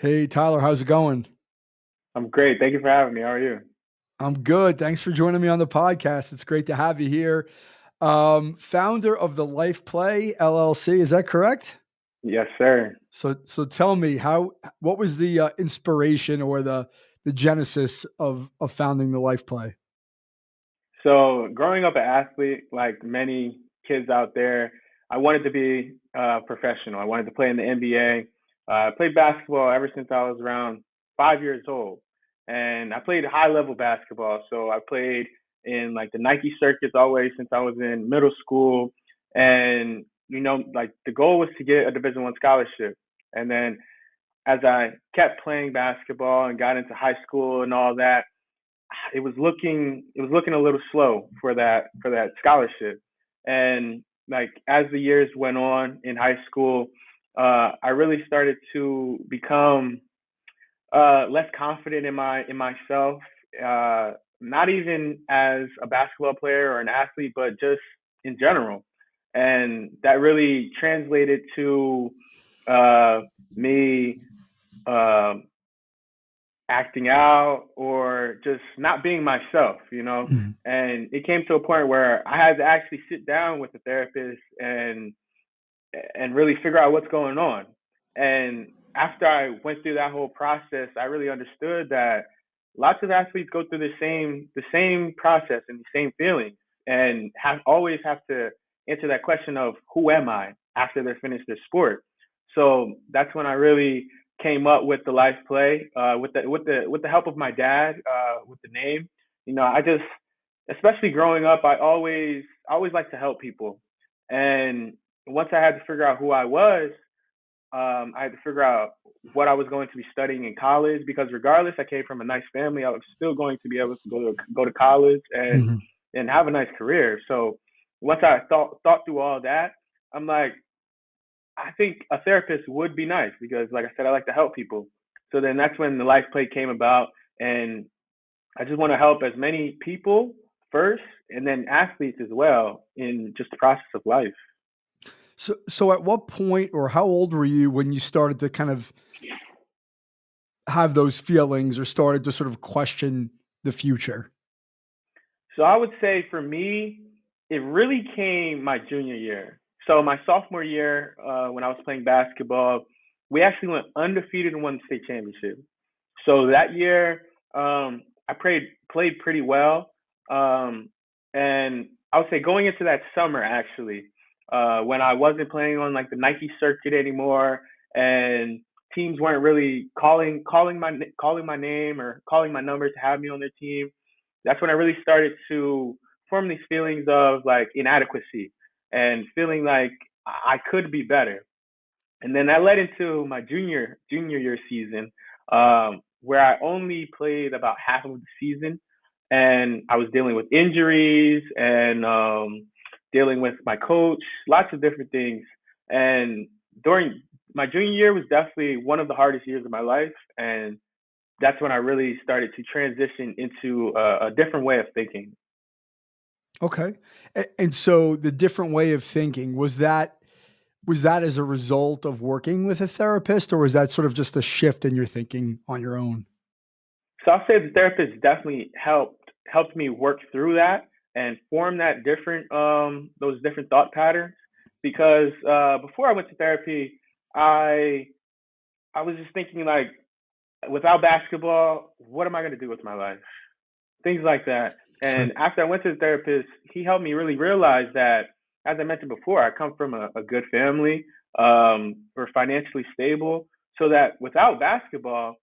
Hey, Tyler, how's it going? I'm great. Thank you for having me. How are you? I'm good. Thanks for joining me on the podcast. It's great to have you here. Founder of the Life Play LLC, is that correct? Yes, sir. So tell me what was the inspiration or the genesis of founding the Life Play? So, growing up an athlete, like many kids out there, I wanted to be a professional. I wanted to play in the NBA. I played basketball ever since I was around 5 years old, and I played high level basketball. So I played in like the Nike circuits all the way since I was in middle school, and like the goal was to get a Division I scholarship, and then as I kept playing basketball and got into high school and all that, it was looking a little slow for that scholarship. And like as the years went on in high school, I really started to become less confident in myself. Not even as a basketball player or an athlete, but just in general. And that really translated to me um, acting out or just not being myself. Mhm. And it came to a point where I had to actually sit down with the therapist and really figure out what's going on. And after I went through that whole process, I really understood that lots of athletes go through the same process and the same feelings and have to answer that question of who am I after they're finished their sport. So that's when I really came up with the life play with the help of my dad with the name. I just, especially growing up, I always like to help people. And once I had to figure out who I was, I had to figure out what I was going to be studying in college because regardless, I came from a nice family. I was still going to be able to go to college and have a nice career. So once I thought through all that, I'm like, I think a therapist would be nice because, like I said, I like to help people. So then that's when the life play came about, and I just want to help as many people first, and then athletes as well in just the process of life. So at what point or how old were you when you started to kind of have those feelings or started to sort of question the future? So I would say for me, it really came my junior year. So my sophomore year, when I was playing basketball, we actually went undefeated and won the state championship. So that year, I played pretty well, um, and I would say going into that summer actually, when I wasn't playing on like the Nike circuit anymore, and teams weren't really calling my name or calling my number to have me on their team. That's when I really started to form these feelings of like inadequacy and feeling like I could be better. And then that led into my junior year season, where I only played about half of the season, and I was dealing with injuries and dealing with my coach, lots of different things. And during my junior year was definitely one of the hardest years of my life, and that's when I really started to transition into a different way of thinking. Okay. And so the different way of thinking, was that as a result of working with a therapist, or was that sort of just a shift in your thinking on your own? So I'll say the therapist definitely helped me work through that and form that different those different thought patterns because before I went to therapy, I I was just thinking like without basketball, what am I going to do with my life? Things like that. Sure. And after I went to the therapist, he helped me really realize that, as I mentioned before, I come from a good family. We're financially stable, so that without basketball,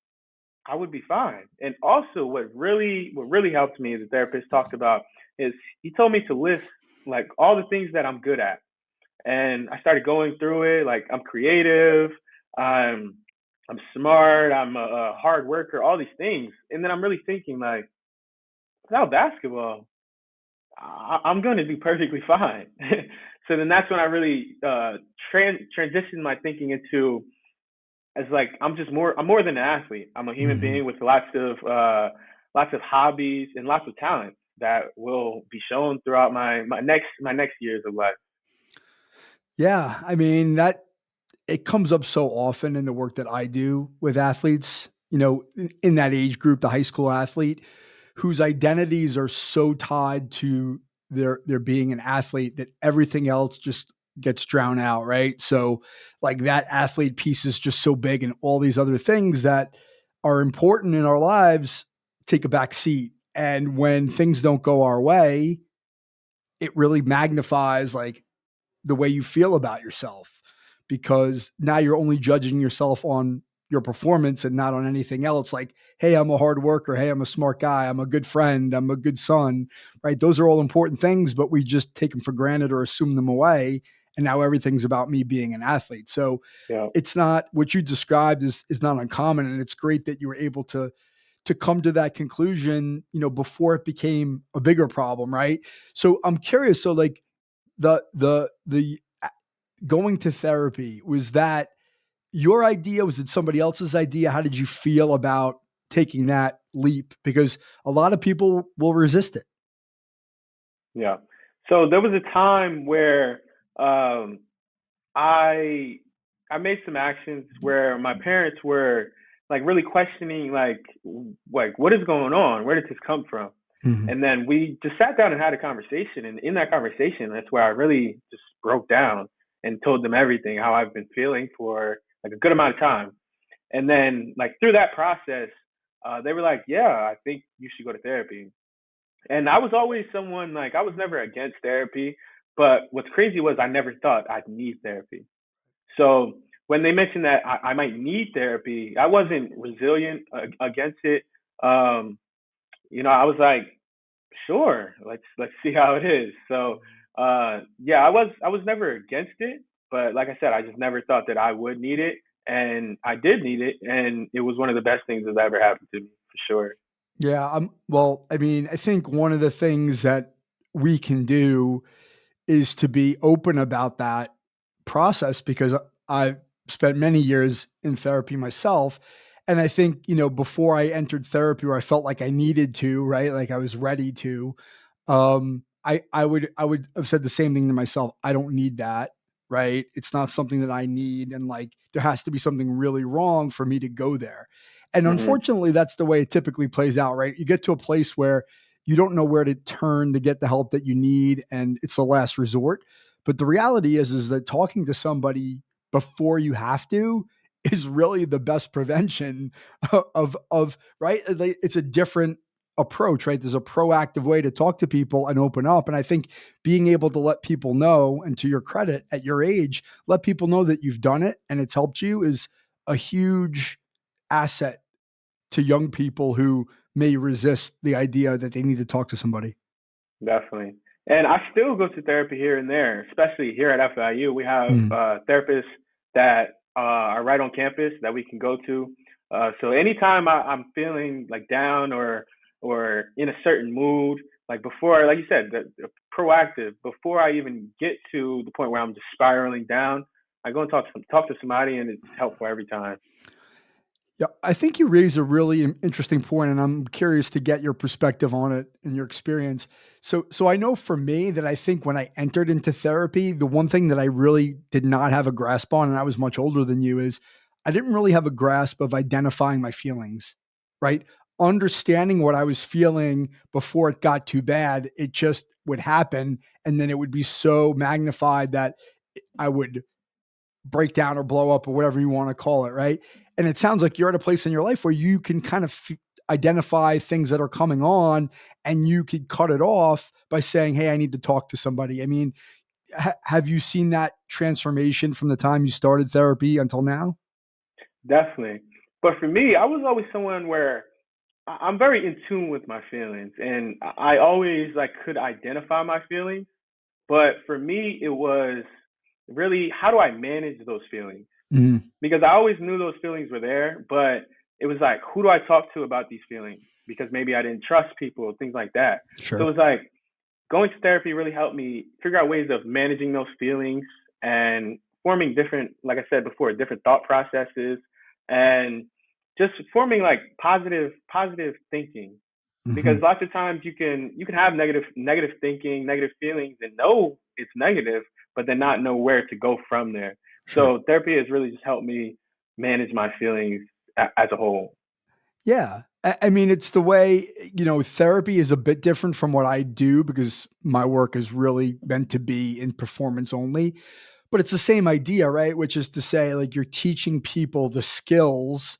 I would be fine. And also, what really helped me, the therapist talked about, is he told me to list like all the things that I'm good at, and I started going through it. Like I'm creative, I'm I'm smart, I'm a hard worker, all these things. And then I'm really thinking like, without basketball, I'm going to do perfectly fine. So then that's when I really transitioned my thinking into as like I'm more than an athlete. I'm a human Mhm. being with lots of hobbies and lots of talent that will be shown throughout my next years of life. Yeah, I mean, that it comes up so often in the work that I do with athletes, in that age group, the high school athlete whose identities are so tied to their being an athlete that everything else just gets drowned out, right? So like that athlete piece is just so big and all these other things that are important in our lives take a back seat. And when things don't go our way, it really magnifies like the way you feel about yourself because now you're only judging yourself on your performance and not on anything else like, hey, I'm a hard worker, hey, I'm a smart guy, I'm a good friend, I'm a good son, right? Those are all important things, but we just take them for granted or assume them away, and now everything's about me being an athlete. So Yeah. it's not what you described is not uncommon, and it's great that you were able to come to that conclusion, before it became a bigger problem, right? So I'm curious, so like the going to therapy, was that your idea? Was it somebody else's idea? How did you feel about taking that leap? Because a lot of people will resist it. Yeah. So there was a time where um, I I made some actions where my parents were like really questioning like what is going on? Where did this come from? Mhm. And then we just sat down and had a conversation. And in that conversation, that's where I really just broke down and told them everything, how I've been feeling for like a good amount of time. And then like through that process, they were like, "Yeah, I think you should go to therapy." And I was always someone like I was never against therapy, but what's crazy was I never thought I'd need therapy. So when they mentioned that I might need therapy, I wasn't resilient against it. Um, I was like, sure, let's see how it is. So yeah, I was never against it, but like I said, I just never thought that I would need it, and I did need it, and it was one of the best things that's ever happened to me for sure. Yeah, well, I mean, I think one of the things that we can do is to be open about that process because I've spent many years in therapy myself. And I think, before I entered therapy where I felt like I needed to, right? Like I was ready to, I would have said the same thing to myself. I don't need that, right? It's not something that I need. And like there has to be something really wrong for me to go there. And Hmm. unfortunately, that's the way it typically plays out, right? You get to a place where you don't know where to turn to get the help that you need, and it's the last resort. But the reality is that talking to somebody before you have to is really the best prevention of right. Like, it's a different approach, right? There's a proactive way to talk to people and open up. And I think being able to let people know, and to your credit, at your age, let people know that you've done it and it's helped you is a huge asset to young people who may resist the idea that they need to talk to somebody. Definitely. And I still go to therapy here and there, especially here at FIU. We have Mm. therapists that are right on campus that we can go to. So anytime I'm feeling like down or in a certain mood, like before, like you said, the proactive, before I even get to the point where I'm just spiraling down, I go and talk to somebody, and it's helpful every time. Yeah, I think you raise a really interesting point, and I'm curious to get your perspective on it and your experience. So I know for me that I think when I entered into therapy, the one thing that I really did not have a grasp on, and I was much older than you, is I didn't really have a grasp of identifying my feelings, right? Understanding what I was feeling before it got too bad, it just would happen, and then it would be so magnified that I would break down or blow up or whatever you want to call it, right? And it sounds like you're at a place in your life where you can kind of identify things that are coming on, and you could cut it off by saying, "Hey, I need to talk to somebody." I mean, have you seen that transformation from the time you started therapy until now? Definitely. But for me, I was always someone where I'm very in tune with my feelings, and I always like could identify my feelings. But for me, it was really how do I manage those feelings? Mhm. Because I always knew those feelings were there, but it was like, who do I talk to about these feelings? Because maybe I didn't trust people, things like that. So Sure. it was like going to therapy really helped me figure out ways of managing those feelings and forming different, like I said before, different thought processes and just forming like positive thinking. Because Mhm. lots of times you can have negative thinking, negative feelings, and know it's negative, but then not know where to go from there. Sure. So therapy has really just helped me manage my feelings as a whole. Yeah. I mean, it's the way, therapy is a bit different from what I do because my work is really meant to be in performance only. But it's the same idea, right? Which is to say, like, you're teaching people the skills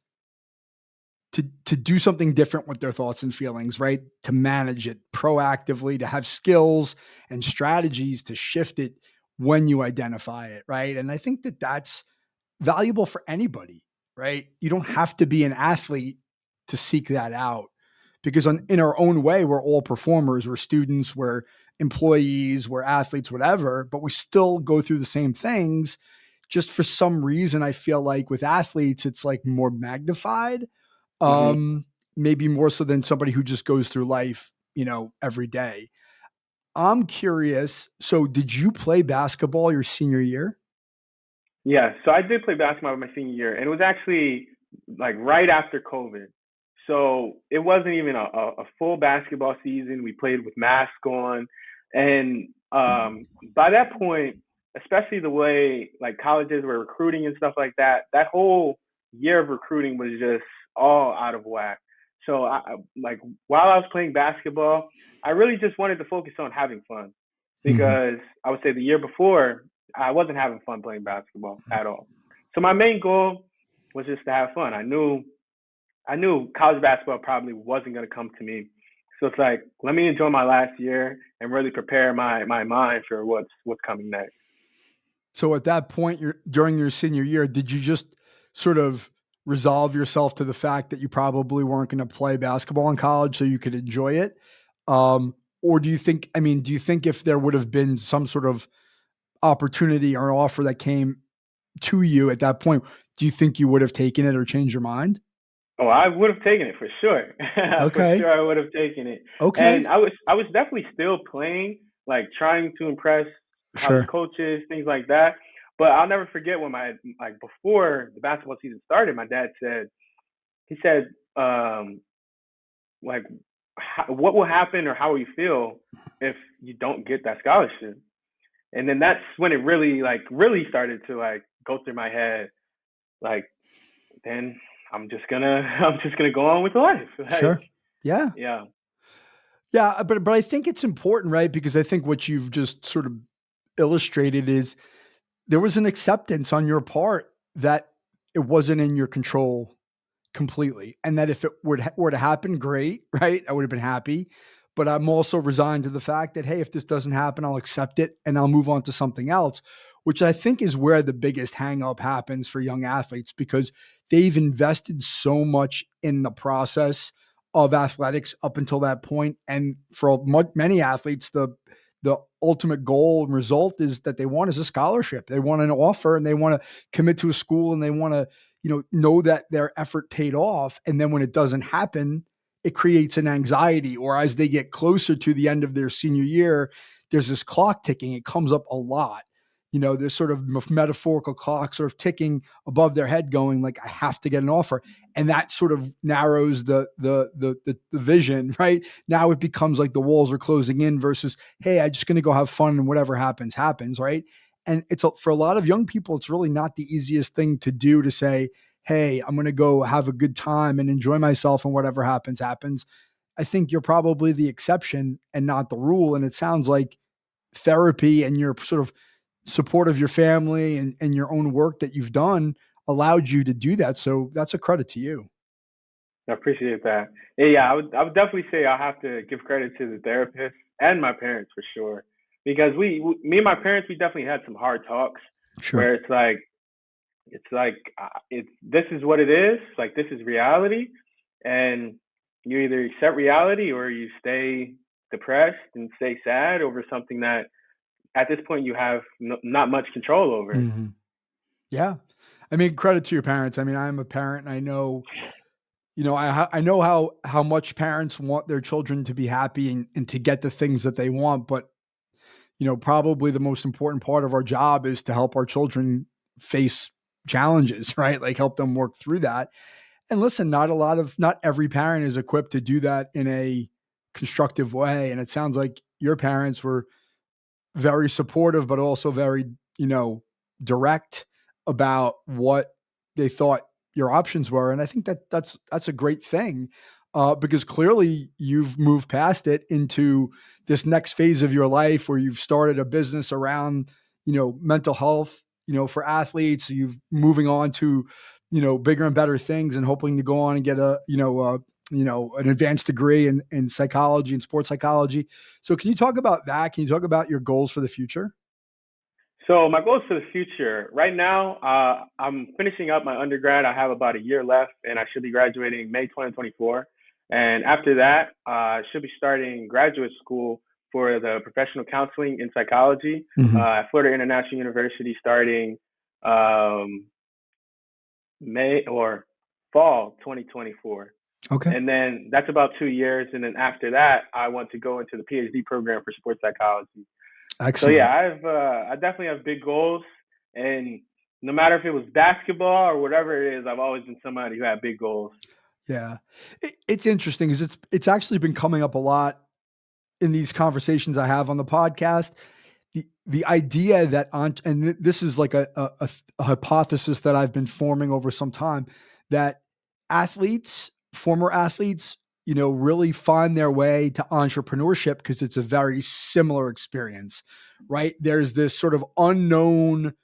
to do something different with their thoughts and feelings, right? To manage it proactively, to have skills and strategies to shift it when you identify it, right? And I think that that's valuable for anybody, right? You don't have to be an athlete to seek that out because in our own way, we're all performers, we're students, we're employees, we're athletes, whatever, but we still go through the same things. Just for some reason, I feel like with athletes, it's like more magnified, Hmm. um, maybe more so than somebody who just goes through life, every day. I'm curious. So, did you play basketball your senior year? Yeah, so I did play basketball my senior year, and it was actually like right after COVID. So it wasn't even a full basketball season. We played with masks on, and by that point, especially the way like colleges were recruiting and stuff like that, that whole year of recruiting was just all out of whack. So like while I was playing basketball, I really just wanted to focus on having fun Mhm. because I would say the year before I wasn't having fun playing basketball at all. So my main goal was just to have fun. I knew college basketball probably wasn't going to come to me. So it's like, let me enjoy my last year and really prepare my mind for what's coming next. So at that point, during your senior year, did you just sort of resolve yourself to the fact that you probably weren't going to play basketball in college so you could enjoy it? Or do you think, I mean, do you think if there would have been some sort of opportunity or an offer that came to you at that point, do you think you would have taken it or changed your mind? Oh, I would have taken it for sure. For Okay. sure I would have taken it. And Okay. I was definitely still playing, like trying to impress college Sure. coaches, things like that. But I'll never forget when my like before the basketball season started, my dad said he said like what will happen or how will you feel if you don't get that scholarship? And then that's when it really started to like go through my head like then I'm just gonna go on with life. Like, Sure. Yeah. yeah. Yeah. But I think it's important, right? Because I think what you've just sort of illustrated is there was an acceptance on your part that it wasn't in your control completely, and that if it were to happen, great, right? I would have been happy, but I'm also resigned to the fact that, hey, if this doesn't happen, I'll accept it and I'll move on to something else, which I think is where the biggest hang up happens for young athletes because they've invested so much in the process of athletics up until that point. And for many athletes, the ultimate goal and result is that they want is a scholarship. They want an offer and they want to commit to a school and they want to, know that their effort paid off. And then when it doesn't happen, it creates an anxiety. Or as they get closer to the end of their senior year, there's this clock ticking. It comes up a lot. There's sort of metaphorical clock sort of ticking above their head, going like, "I have to get an offer," and that sort of narrows the vision. Right now, it becomes like the walls are closing in versus, "Hey, I'm just going to go have fun and whatever happens, happens." Right, and for a lot of young people, it's really not the easiest thing to do to say, "Hey, I'm going to go have a good time and enjoy myself, and whatever happens, happens." I think you're probably the exception and not the rule. And it sounds like therapy and your sort of support of your family and your own work that you've done allowed you to do that. So that's a credit to you. I appreciate that. Yeah, I would definitely say I have to give credit to the therapist and my parents for sure. Because me and my parents, we definitely had some hard talks Sure. where it's this is what it is, like this is reality, and you either accept reality or you stay depressed and stay sad over something that at this point you have not much control over. Mhm. Yeah. I mean, credit to your parents. I mean, I'm a parent and I know, I know how much parents want their children to be happy and to get the things that they want, but probably the most important part of our job is to help our children face challenges, right? Like help them work through that. And listen, not every parent is equipped to do that in a constructive way. And it sounds like your parents were very supportive, but also very, direct. about what they thought your options were. And I think that that's a great thing, because clearly you've moved past it into this next phase of your life where you've started a business around, mental health, for athletes. You've moving on to, bigger and better things, and hoping to go on and get an advanced degree in psychology and sports psychology. So can you talk about that? Can you talk about your goals for the future? So my goals for the future, right now, I'm finishing up my undergrad. I have about a year left, and I should be graduating May 2024. And after that, I should be starting graduate school for the professional counseling in psychology Mhm. at Florida International University, starting um, May or fall 2024. Okay. And then that's about 2 years. And then after that, I want to go into the PhD program for sports psychology. So yeah, Excellent. I definitely have big goals, and no matter if it was basketball or whatever it is, I've always been somebody who had big goals. Yeah. It's interesting because it's actually been coming up a lot in these conversations I have on the podcast. The idea that this is like a hypothesis that I've been forming over some time, that athletes, former athletes, really find their way to entrepreneurship because it's a very similar experience, right? There's this sort of unknown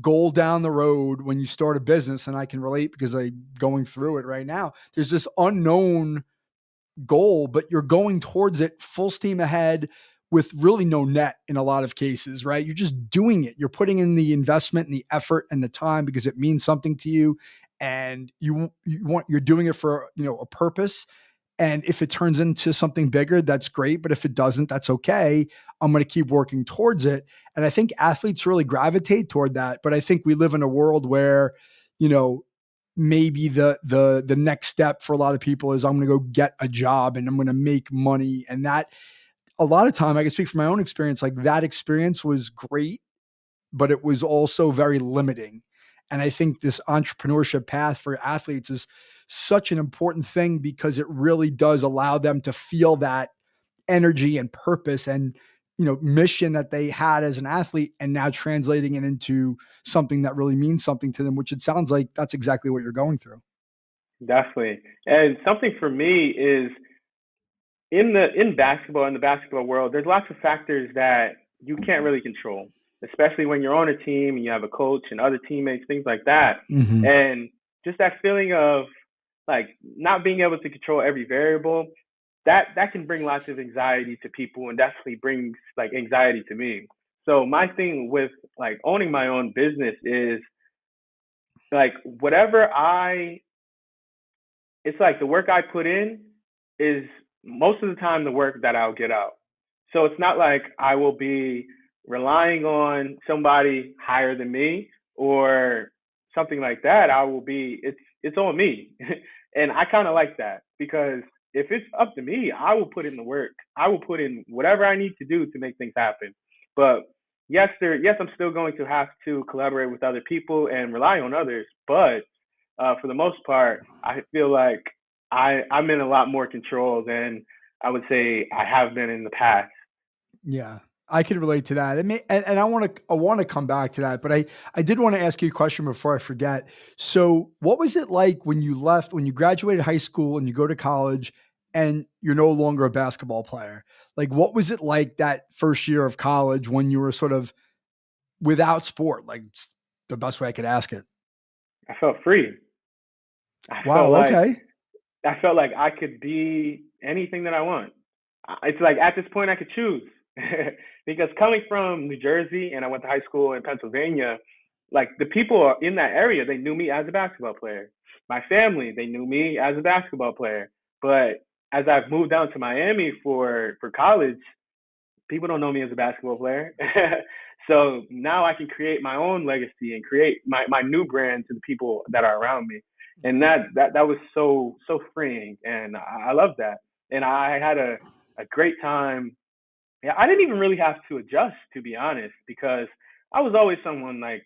goal down the road when you start a business, and I can relate because I'm going through it right now. There's this unknown goal, but you're going towards it full steam ahead with really no net in a lot of cases, right? You're just doing it. You're putting in the investment and the effort and the time because it means something to you, and you're doing it for, a purpose. And if it turns into something bigger, that's great. But if it doesn't, that's okay. I'm going to keep working towards it. And I think athletes really gravitate toward that. But I think we live in a world where, you know, maybe the next step for a lot of people is I'm going to go get a job and I'm going to make money. And that, a lot of time, I can speak from my own experience, like that experience was great, but it was also very limiting. And I think this entrepreneurship path for athletes is such an important thing because it really does allow them to feel that energy and purpose and, mission that they had as an athlete, and now translating it into something that really means something to them, which it sounds like that's exactly what you're going through. Definitely. And something for me is in the basketball world, there's lots of factors that you can't really control, especially when you're on a team and you have a coach and other teammates, things like that. Mhm. And just that feeling of like not being able to control every variable, that can bring lots of anxiety to people and definitely brings like anxiety to me. So my thing with like owning my own business is like whatever I it's like the work I put in is most of the time the work that I'll get out. So it's not like I will be relying on somebody higher than me or something like that. I will be it's on me. And I kind of like that because if it's up to me, I will put in the work. I will put in whatever I need to do to make things happen. But yes, I'm still going to have to collaborate with other people and rely on others, but for the most part, I feel like I'm in a lot more control than I would say I have been in the past. Yeah, I can relate to that. And I want to come back to that, but I did want to ask you a question before I forget. So, what was it like when you left, when you graduated high school and you go to college and you're no longer a basketball player? Like, what was it like that first year of college when you were sort of without sport? Like, it's the best way I could ask it. I felt free. I felt Wow. like Okay. I felt like I could be anything that I want. It's like at this point I could choose. Because coming from New Jersey and I went to high school in Pennsylvania, like the people in that area, they knew me as a basketball player. My family, they knew me as a basketball player. But as I've moved down to Miami for college, people don't know me as a basketball player. So now I can create my own legacy and create my new brand to the people that are around me. And that was so freeing and I love that. And I had a great time. Yeah, I didn't even really have to adjust to be honest because I was always someone like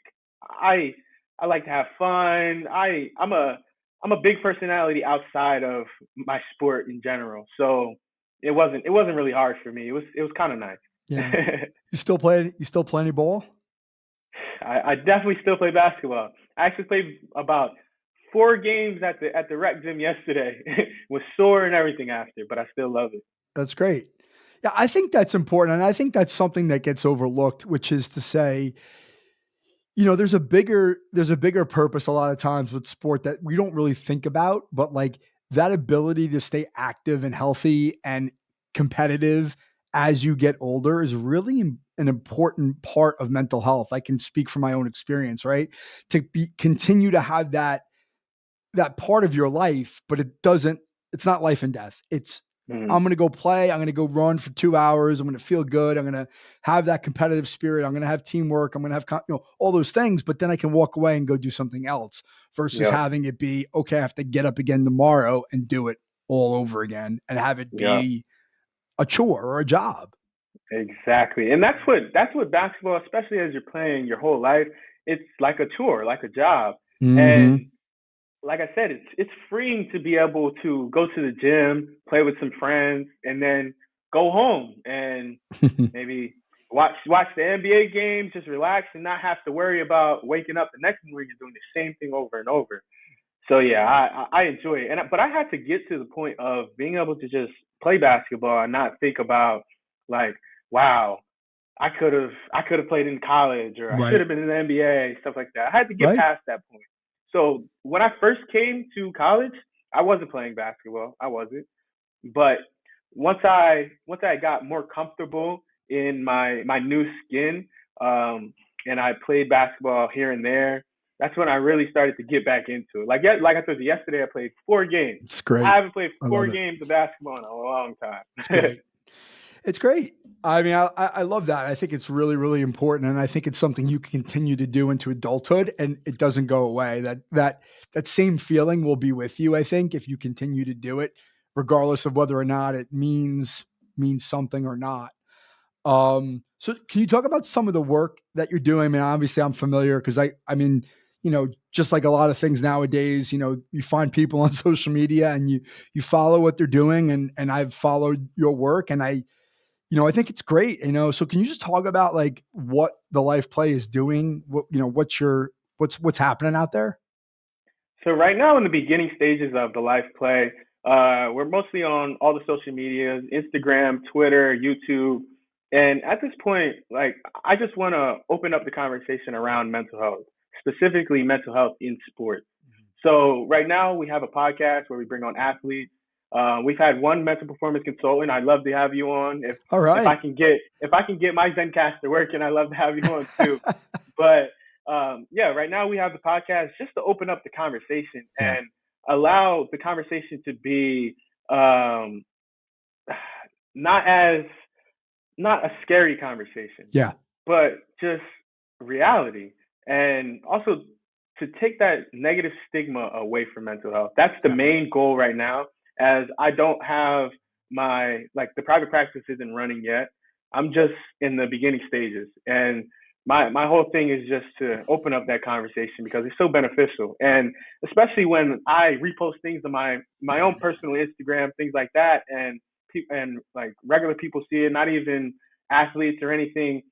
I I like to have fun. I'm a big personality outside of my sport in general. So it wasn't really hard for me. It was kind of nice. Yeah. You still play any ball? I definitely still play basketball. I actually played about 4 games at the rec gym yesterday. Was sore and everything after, but I still love it. That's great. Yeah, I think that's important, and I think that's something that gets overlooked, which is to say, there's a bigger purpose a lot of times with sport that we don't really think about, but like that ability to stay active and healthy and competitive as you get older is really an important part of mental health. I can speak from my own experience, right? Continue to have that part of your life, but it's not life and death. I'm Mhm. going to go play. I'm going to go run for 2 hours. I'm going to feel good. I'm going to have that competitive spirit. I'm going to have teamwork. I'm going to have, all those things, but then I can walk away and go do something else versus Yep. having it be, okay, I have to get up again tomorrow and do it all over again and have it Yep. be a chore or a job. Exactly. And that's what basketball, especially as you're playing your whole life, it's like a chore, like a job. Mm-hmm. And like I said, it's freeing to be able to go to the gym, play with some friends, and then go home and maybe watch the NBA games, just relax and not have to worry about waking up the next morning and doing the same thing over and over. So yeah, I enjoy it, but I had to get to the point of being able to just play basketball and not think about like, wow, I could have played in college or I should Right. have been in the NBA, stuff like that. I had to get Right. past that point. So when I first came to college, I wasn't playing basketball. I wasn't. But once I got more comfortable in my new skin, and I played basketball here and there, that's when I really started to get back into it. Like I told you yesterday, I played 4 games. It's I great. haven't played I four love it. games of basketball in a long It's time. great. It's great. I mean, I love that. I think it's really, really important, and I think it's something you can continue to do into adulthood, and it doesn't go away. That same feeling will be with you. I think if you continue to do it, regardless of whether or not it means something or not. So can you talk about some of the work that you're doing? I mean, obviously, I'm familiar because I mean, just like a lot of things nowadays, you find people on social media and you follow what they're doing, and I've followed your work, and I think it's great, so can you just talk about like what the Life Play is doing? What's happening out there? So right now in the beginning stages of the life play, we're mostly on all the social medias, Instagram, Twitter, YouTube. And at this point, like I just want to open up the conversation around mental health, specifically mental health in sports. So right now we have a podcast where we bring on athletes. We've had one mental performance consultant. I'd love to have you on. If All if I right. can get my Zencaster working, I'd love to have you on too. But yeah, right now we have the podcast just to open up the conversation Yeah. and allow the conversation to be um, not as not a scary conversation, Yeah. but just reality, and also to take that negative stigma away from mental health. That's the Yeah. main goal right now. As I don't have the private practice isn't running yet. I'm just in the beginning stages, and my whole thing is just to open up that conversation because it's so beneficial, and especially when I repost things on my own personal Instagram, things like that, and like regular people see it, not even athletes or anything.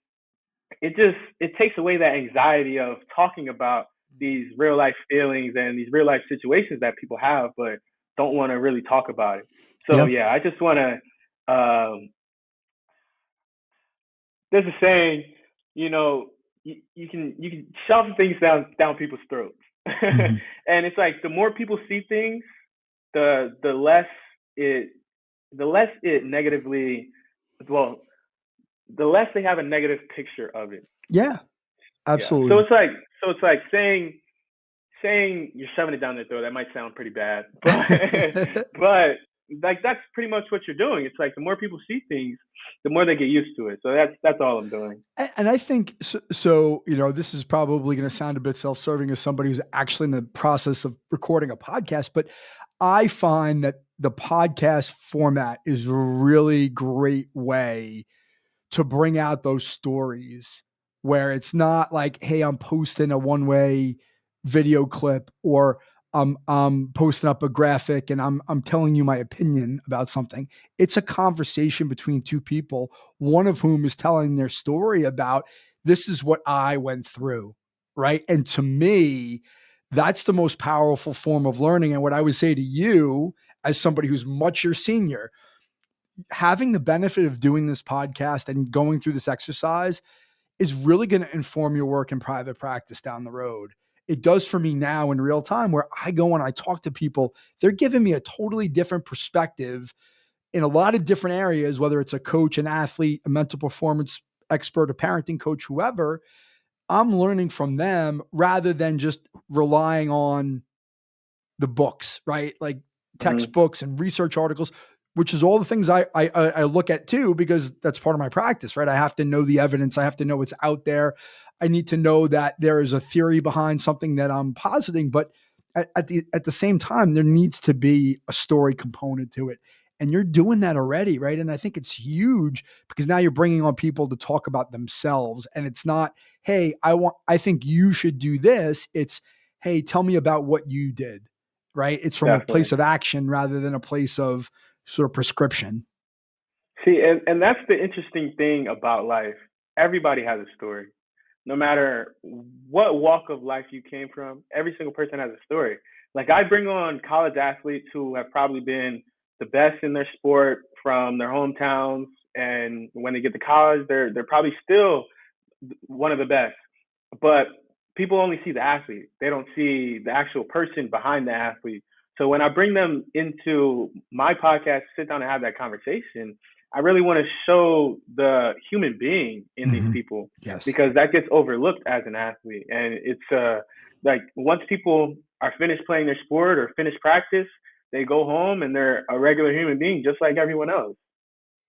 It takes away that anxiety of talking about these real life feelings and these real life situations that people have, but don't want to really talk about it. So Yeah. yeah, I just want to. There's a saying, you know, you can shove things down people's throats, Mhm. and it's like the more people see things, the less it negatively, well, the less they have a negative picture of it. Yeah. Yeah. So Absolutely. it's like saying you're shoving it down their throat. That might sound pretty bad, but like that's pretty much what you're doing. It's like the more people see things, the more they get used to it. So that's all I'm doing. And I think so, this is probably going to sound a bit self-serving as somebody who's actually in the process of recording a podcast, but I find that the podcast format is a really great way to bring out those stories where it's not like, hey, I'm posting a one-way video clip or I'm posting up a graphic and I'm telling you my opinion about something. It's a conversation between two people, one of whom is telling their story about this is what I went through, right? And to me, that's the most powerful form of learning. And what I would say to you, as somebody who's much your senior, having the benefit of doing this podcast and going through this exercise is really going to inform your work in private practice down the road. It does for me now in real time, where I go and I talk to people. They're giving me a totally different perspective in a lot of different areas, whether it's a coach, an athlete, a mental performance expert, a parenting coach, whoever. I'm learning from them rather than just relying on the books, right? Like Mm-hmm. textbooks and research articles, which is all the things I look at too, because that's part of my practice, right? I have to know the evidence. I have to know what's out there. I need to know that there is a theory behind something that I'm positing, but at the same time, there needs to be a story component to it. And you're doing that already, right? And I think it's huge because now you're bringing on people to talk about themselves, and it's not, hey, I think you should do this. It's, hey, tell me about what you did, right? It's from a Definitely. place of action rather than a place of sort of prescription. See, and that's the interesting thing about life. Everybody has a story. No matter what walk of life you came from, every single person has a story. Like I bring on college athletes who have probably been the best in their sport from their hometowns, and when they get to college, they're probably still one of the best. But people only see the athlete. They don't see the actual person behind the athlete. So when I bring them into my podcast, sit down and have that conversation, I really want to show the human being in these Mm-hmm. people Yes. because that gets overlooked as an athlete. And it's like once people are finished playing their sport or finished practice, they go home and they're a regular human being just like everyone else.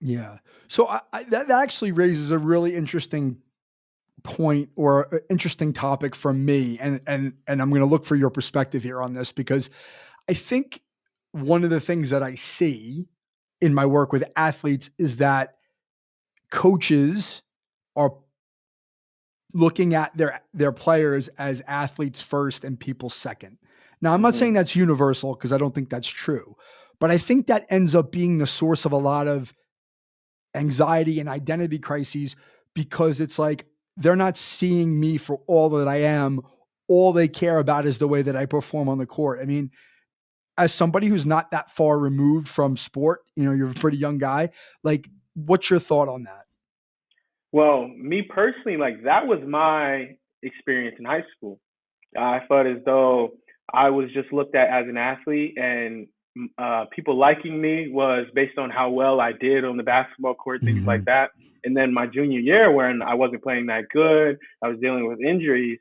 Yeah. So that actually raises a really interesting point or an interesting topic from me, and I'm going to look for your perspective here on this, because I think one of the things that I see in my work with athletes is that coaches are looking at their players as athletes first and people second. Now, I'm not Hmm. saying that's universal because I don't think that's true, but I think that ends up being the source of a lot of anxiety and identity crises, because it's like they're not seeing me for all that I am. All they care about is the way that I perform on the court. I mean, as somebody who's not that far removed from sport, you're a pretty young guy. Like, what's your thought on that? Well, me personally, like that was my experience in high school. I felt as though I was just looked at as an athlete, and people liking me was based on how well I did on the basketball court, things like Mm-hmm. that. And then my junior year, when I wasn't playing that good, I was dealing with injuries.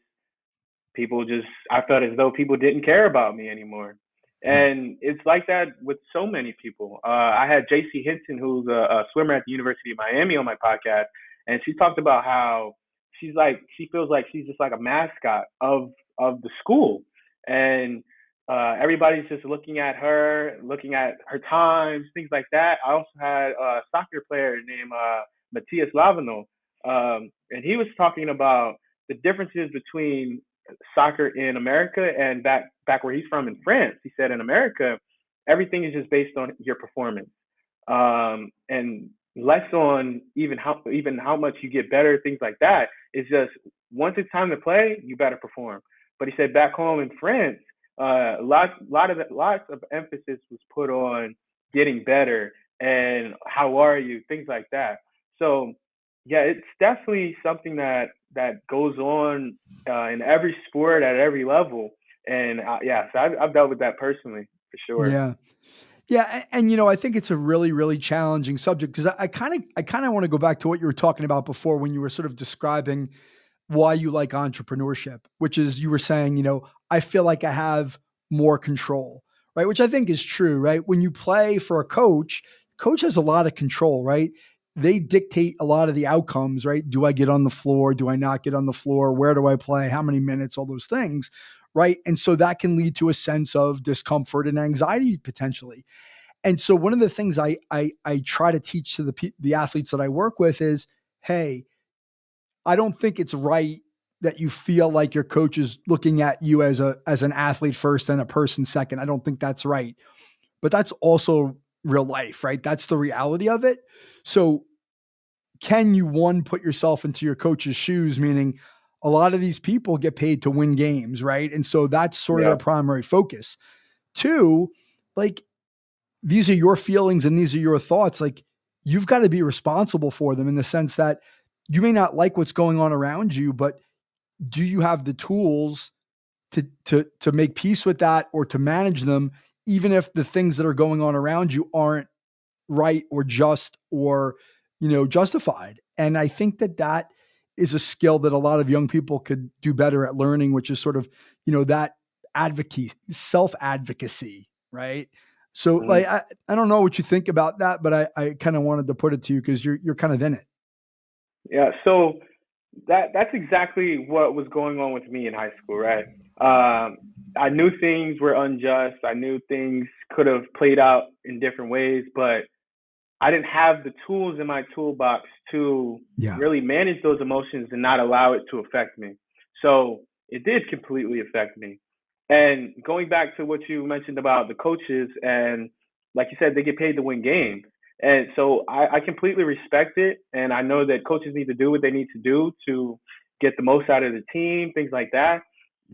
I felt as though people didn't care about me anymore. Right. And it's like that with so many people. I had JC Hinton, who's a swimmer at the University of Miami, on my podcast, and she talked about how she feels like she's just like a mascot of the school, and everybody's just looking at her times, things like that. I also had a soccer player named Matthias Lavano, and he was talking about the differences between soccer in America and back where he's from in France. He said in America, everything is just based on your performance, and less on even how much you get better, things like that. It's just once it's time to play, you better perform. But he said back home in France, lots of emphasis was put on getting better and how are you, things like that. So yeah, it's definitely something that goes on in every sport at every level. And yeah, so I've dealt with that personally for sure. Yeah. Yeah, and I think it's a really, really challenging subject, because I kind of want to go back to what you were talking about before when you were sort of describing why you like entrepreneurship, which is, you were saying, I feel like I have more control, right? Which I think is true, right? When you play for a coach has a lot of control, right? They dictate a lot of the outcomes, right? Do I get on the floor? Do I not get on the floor? Where do I play? How many minutes? All those things, right? And so that can lead to a sense of discomfort and anxiety potentially. And so one of the things I try to teach to the athletes that I work with is, hey, I don't think it's right that you feel like your coach is looking at you as an athlete first and a person second. I don't think that's right. But that's also real life, right? That's the reality of it. So can you, one, put yourself into your coach's shoes, meaning a lot of these people get paid to win games, right? And so that's sort of Yeah. their primary focus. Two, like, these are your feelings and these are your thoughts. Like, you've got to be responsible for them in the sense that you may not like what's going on around you, but do you have the tools to make peace with that or to manage them, even if the things that are going on around you aren't right or just or justified? And I think that is a skill that a lot of young people could do better at learning, which is sort of that advocacy, self advocacy, right? So Mhm. like I don't know what you think about that, but I kind of wanted to put it to you because you're kind of in it. Yeah. So that's exactly what was going on with me in high school, right? I knew things were unjust. I knew things could have played out in different ways, but I didn't have the tools in my toolbox to Yeah. really manage those emotions and not allow it to affect me. So it did completely affect me. And going back to what you mentioned about the coaches, and like you said, they get paid to win games. And so I completely respect it. And I know that coaches need to do what they need to do to get the most out of the team, things like that.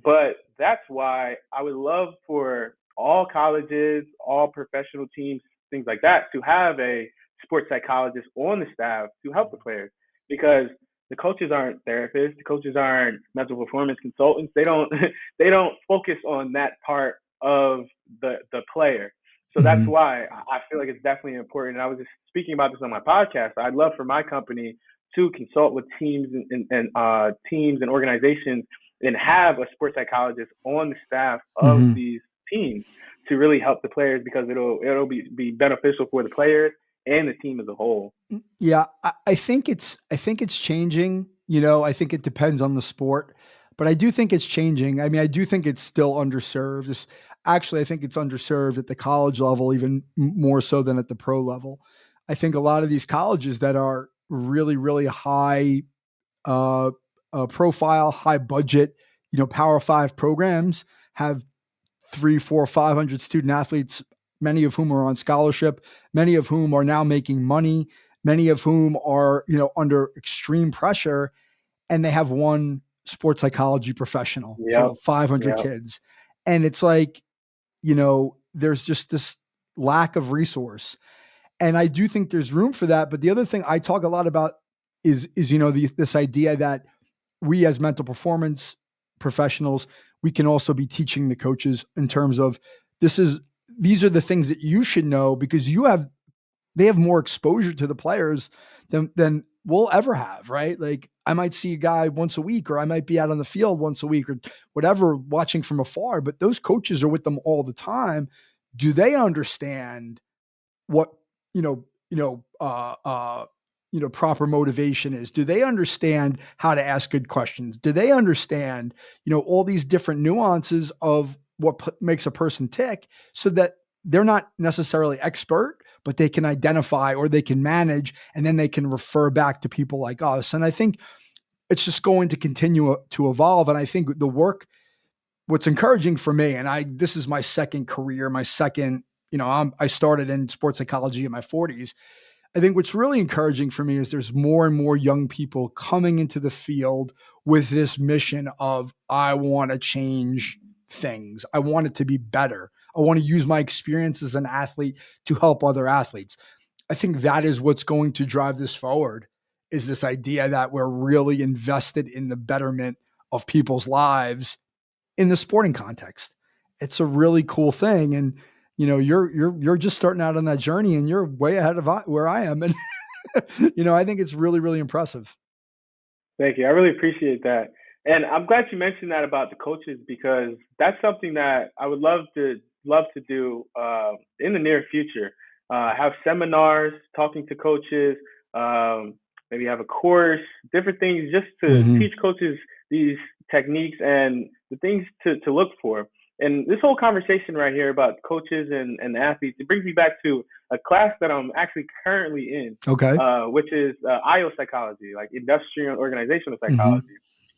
But that's why I would love for all colleges, all professional teams, things like that, to have a sports psychologist on the staff to help the players, because the coaches aren't therapists, the coaches aren't mental performance consultants. They don't they don't focus on that part of the player. So that's Mhm. why I feel like it's definitely important. And I was just speaking about this on my podcast. I'd love for my company to consult with teams and teams and organizations and have a sports psychologist on the staff of Mhm. these teams to really help the players, because it'll be beneficial for the players and the team as a whole. Yeah, I think it's changing. I think it depends on the sport, but I do think it's changing. I mean, I do think it's still underserved. Actually, I think it's underserved at the college level, even more so than at the pro level. I think a lot of these colleges that are really, really high uh, profile, high budget, Power Five programs have three, four, 500 student athletes, many of whom are on scholarship, many of whom are now making money, many of whom are, under extreme pressure, and they have one sports psychology professional Yep. for 500 Yep. kids. And it's like, there's just this lack of resource. And I do think there's room for that. But the other thing I talk a lot about is this idea that we as mental performance professionals, we can also be teaching the coaches in terms of this is these are the things that you should know because they have more exposure to the players than we'll ever have, right? Like I might see a guy once a week, or I might be out on the field once a week or whatever, watching from afar, but those coaches are with them all the time. Do they understand what you know you know proper motivation is? Do they understand how to ask good questions? Do they understand all these different nuances of what makes a person tick, so that they're not necessarily expert, but they can identify or they can manage, and then they can refer back to people like us. And I think it's just going to continue to evolve. And I think the work, what's encouraging for me, and this is my second career, my second, I started in sports psychology in my 40s. I think what's really encouraging for me is there's more and more young people coming into the field with this mission of, I want to change things. I want it to be better. I want to use my experience as an athlete to help other athletes. I think that is what's going to drive this forward, is this idea that we're really invested in the betterment of people's lives in the sporting context. It's a really cool thing. And, you're just starting out on that journey, and you're way ahead of where I am. And, I think it's really, really impressive. Thank you. I really appreciate that. And I'm glad you mentioned that about the coaches, because that's something that I would love to do in the near future. Have seminars, talking to coaches, maybe have a course, different things, just to Mm-hmm. teach coaches these techniques and the things to look for. And this whole conversation right here about coaches and athletes, it brings me back to a class that I'm actually currently in, Okay. which is IO psychology, like industrial and organizational Mm-hmm. psychology.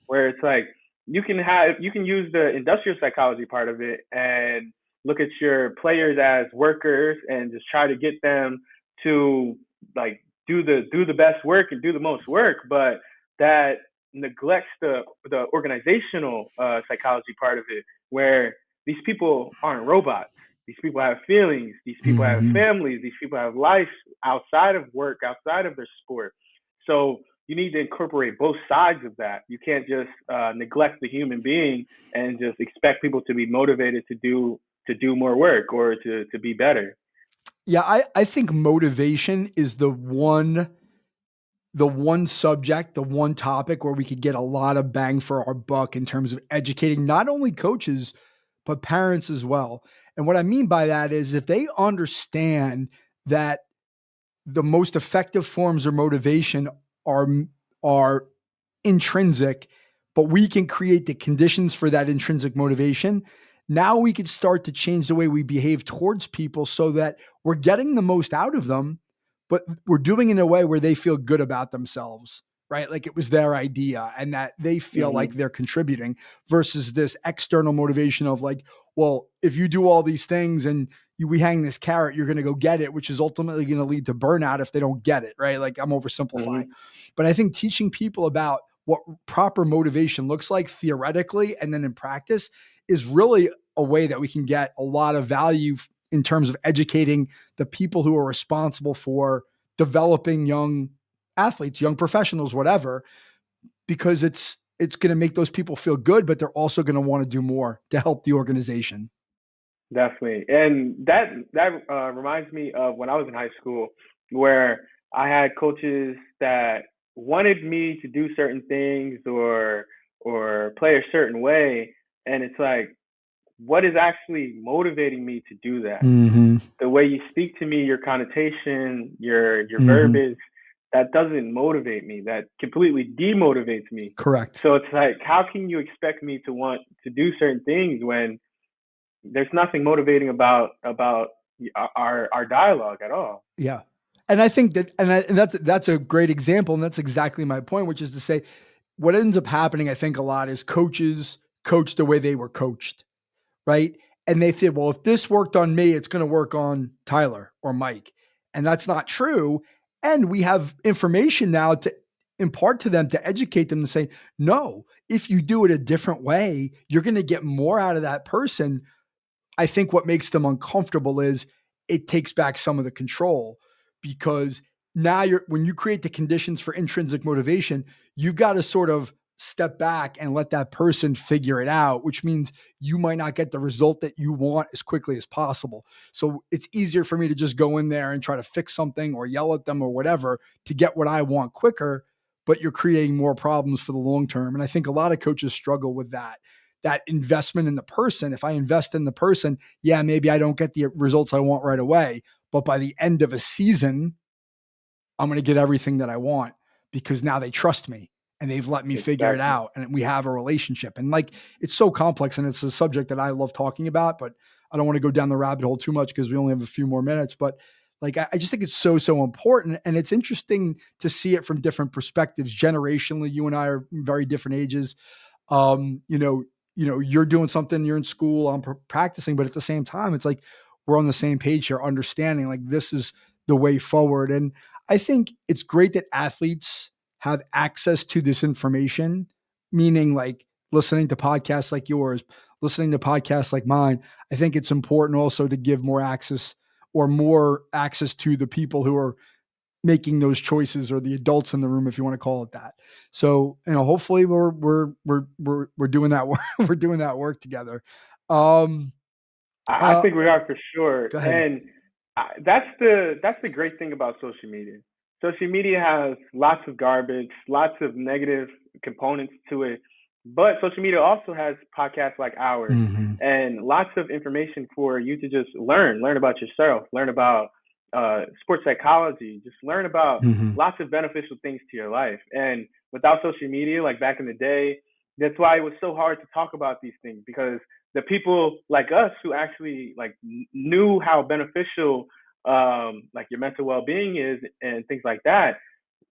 where it's like you can use the industrial psychology part of it and look at your players as workers and just try to get them to like do the best work and do the most work, but that neglects the organizational psychology part of it, where these people aren't robots. These people have feelings. These people have Hmm. families. These people have life outside of work, outside of their sport. So you need to incorporate both sides of that. You can't just neglect the human being and just expect people to be motivated to do more work or to be better. Yeah, I think motivation is the one subject, the one topic where we could get a lot of bang for our buck in terms of educating not only coaches, but parents as well. And what I mean by that is if they understand that the most effective forms of motivation are are intrinsic, but we can create the conditions for that intrinsic motivation. Now we could start to change the way we behave towards people so that we're getting the most out of them, but we're doing it in a way where they feel good about themselves, right? Like it was their idea and that they feel like Hmm. they're contributing versus this external motivation of like, well, if you do all these things and we hang this carrot, you're going to go get it, which is ultimately going to lead to burnout if they don't get it, right? Like I'm oversimplifying. Hmm. But I think teaching people about what proper motivation looks like theoretically and then in practice is really a way that we can get a lot of value in terms of educating the people who are responsible for developing young athletes, young professionals, whatever, because it's going to make those people feel good, but they're also going to want to do more to help the organization. Definitely, and that reminds me of when I was in high school, where I had coaches that wanted me to do certain things or play a certain way, and it's like, what is actually motivating me to do that? Mm-hmm. The way you speak to me, your connotation, your Mm-hmm. verbiage, that doesn't motivate me. That completely demotivates me. Correct. So it's like, how can you expect me to want to do certain things when there's nothing motivating about our dialogue at all? Yeah. And I think that, and that's a great example. And that's exactly my point, which is to say, what ends up happening, I think, a lot is coaches coach the way they were coached, right? And they think, well, if this worked on me, it's going to work on Tyler or Mike. And that's not true. And we have information now to impart to them to educate them to say, no, if you do it a different way, you're going to get more out of that person. I think what makes them uncomfortable is it takes back some of the control because now when you create the conditions for intrinsic motivation, you've got to sort of step back and let that person figure it out, which means you might not get the result that you want as quickly as possible. So it's easier for me to just go in there and try to fix something or yell at them or whatever to get what I want quicker, but you're creating more problems for the long term. And I think a lot of coaches struggle with that investment in the person. If I invest in the person, yeah, maybe I don't get the results I want right away, but by the end of a season, I'm going to get everything that I want because now they trust me and they've let me figure it Exactly. out and we have a relationship. And like it's so complex and it's a subject that I love talking about, but I don't want to go down the rabbit hole too much because we only have a few more minutes. But like I just think it's so important. And it's interesting to see it from different perspectives. Generationally, you and I are very different ages. um, you know, you're doing something, you're in school, I'm practicing, but at the same time, it's like we're on the same page here, understanding like this is the way forward. And I think it's great that athletes have access to this information, meaning like listening to podcasts like yours, listening to podcasts like mine. I think it's important also to give more access or more access to the people who are making those choices or the adults in the room, if you want to call it that. So, hopefully we're doing that work. We're doing that work together. Um, I uh, think we are for sure, Go ahead. and that's the great thing about social media. Social media has lots of garbage, lots of negative components to it, but social media also has podcasts like ours Hmm. and lots of information for you to just learn about yourself, learn about sports psychology, just learn about Hmm. lots of beneficial things to your life. And without social media, like back in the day, that's why it was so hard to talk about these things, because the people like us who actually like knew how beneficial like your mental well-being is and things like that,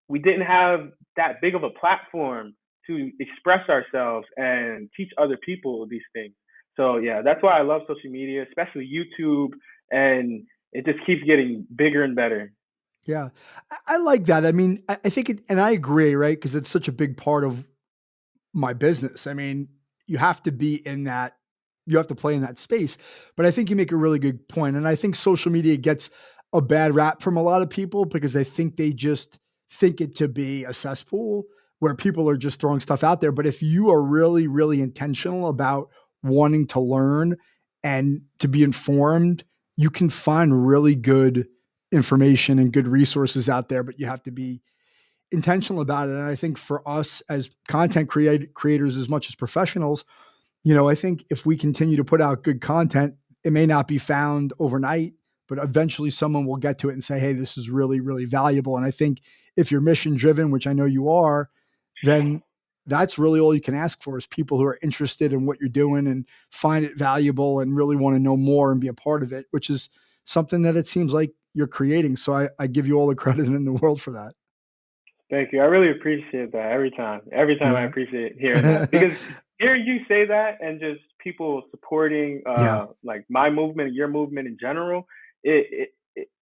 we didn't have that big of a platform to express ourselves and teach other people these things. So yeah, that's why I love social media, especially YouTube, and it just keeps getting bigger and better. Yeah. I like that. I mean, I think it, and I agree, right? Because it's such a big part of my business. I mean, you have to be in that, you have to play in that space. But I think you make a really good point. And I think social media gets a bad rap from a lot of people because I think they just think it to be a cesspool where people are just throwing stuff out there. But if you are really, really intentional about wanting to learn and to be informed, you can find really good information and good resources out there, but you have to be intentional about it. And I think for us as content creators, as much as professionals, I think if we continue to put out good content, it may not be found overnight, but eventually someone will get to it and say, hey, this is really, really valuable. And I think if you're mission driven, which I know you are, then that's really all you can ask for is people who are interested in what you're doing and find it valuable and really want to know more and be a part of it, which is something that it seems like you're creating. So I give you all the credit in the world for that. Thank you. I really appreciate that every time. Every time I Yeah. appreciate hearing that because hearing you say that and just people supporting Yeah. like my movement and your movement in general, it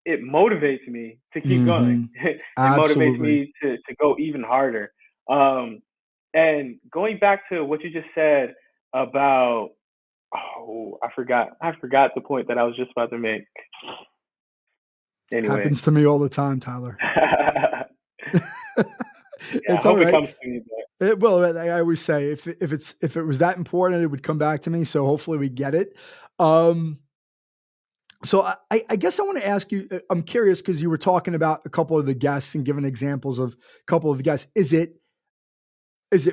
motivates me to keep going. Hmm. It motivates Absolutely. me to go even harder. Um, and going back to what you just said about I forgot the point that I was just about to make. Anyway. Happens to me all the time, Tyler. Yeah, I It's all hope it right. comes to me. Well, I always say if it was that important, it would come back to me. So hopefully we get it. Um, so I guess I want to ask you. I'm curious because you were talking about a couple of the guests and giving examples of a couple of the guests. Is it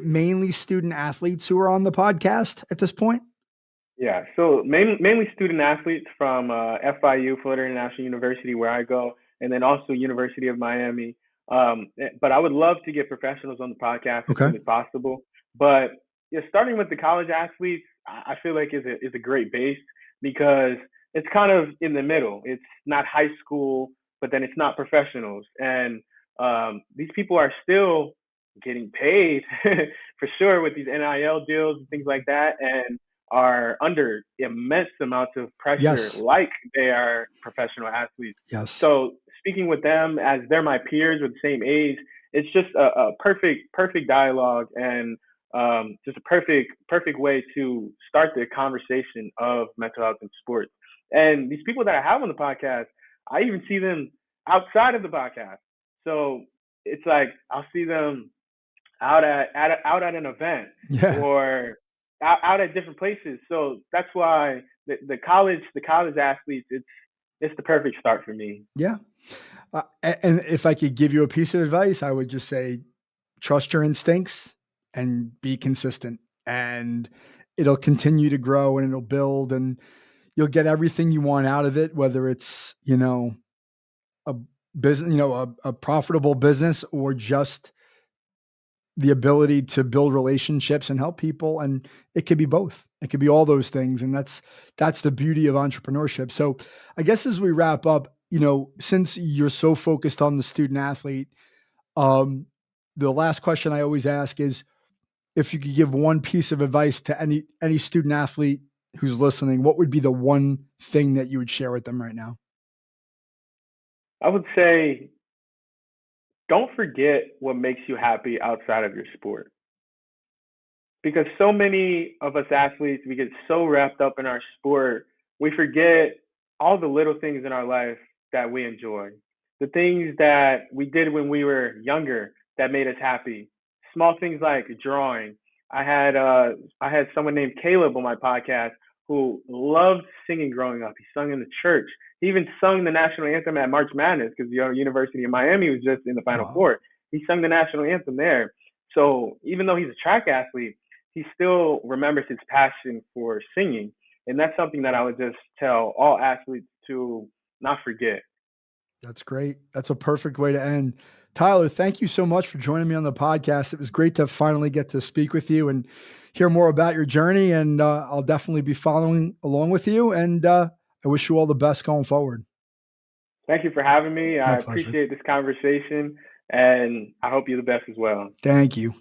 mainly student athletes who are on the podcast at this point? Yeah, so mainly student athletes from FIU, Florida International University, where I go, and then also University of Miami. But I would love to get professionals on the podcast as Okay. soon as possible. But yeah, starting with the college athletes, I feel like is a great base because it's kind of in the middle. It's not high school, but then it's not professionals, and these people are still getting paid for sure with these NIL deals and things like that, and are under immense amounts of pressure Yes. like they are professional athletes. Yes. So speaking with them as they're my peers with the same age, it's just a perfect dialogue and just a perfect way to start the conversation of mental health in sports. And these people that I have on the podcast, I even see them outside of the podcast. So it's like I'll see them out at an event Yeah. or out at different places. So that's why the college athletes it's the perfect start for me. Yeah. And if I could give you a piece of advice, I would just say trust your instincts and be consistent, and it'll continue to grow and it'll build and you'll get everything you want out of it, whether it's, a business, a profitable business or just the ability to build relationships and help people. And it could be both. It could be all those things. And that's the beauty of entrepreneurship. So I guess as we wrap up, since you're so focused on the student athlete, um, the last question I always ask is if you could give one piece of advice to any student athlete who's listening, what would be the one thing that you would share with them right now? I would say don't forget what makes you happy outside of your sport. Because so many of us athletes, we get so wrapped up in our sport, we forget all the little things in our life that we enjoy. The things that we did when we were younger that made us happy. Small things like drawing. I had someone named Caleb on my podcast who loved singing growing up. He sung in the church. He even sung the national anthem at March Madness because the University of Miami was just in the Final Wow. Four. He sung the national anthem there. So even though he's a track athlete, he still remembers his passion for singing. And that's something that I would just tell all athletes to not forget. That's great. That's a perfect way to end. Tyler, thank you so much for joining me on the podcast. It was great to finally get to speak with you and hear more about your journey. And I'll definitely be following along with you. And I wish you all the best going forward. Thank you for having me. My I pleasure. appreciate this conversation and I hope you're the best as well. Thank you.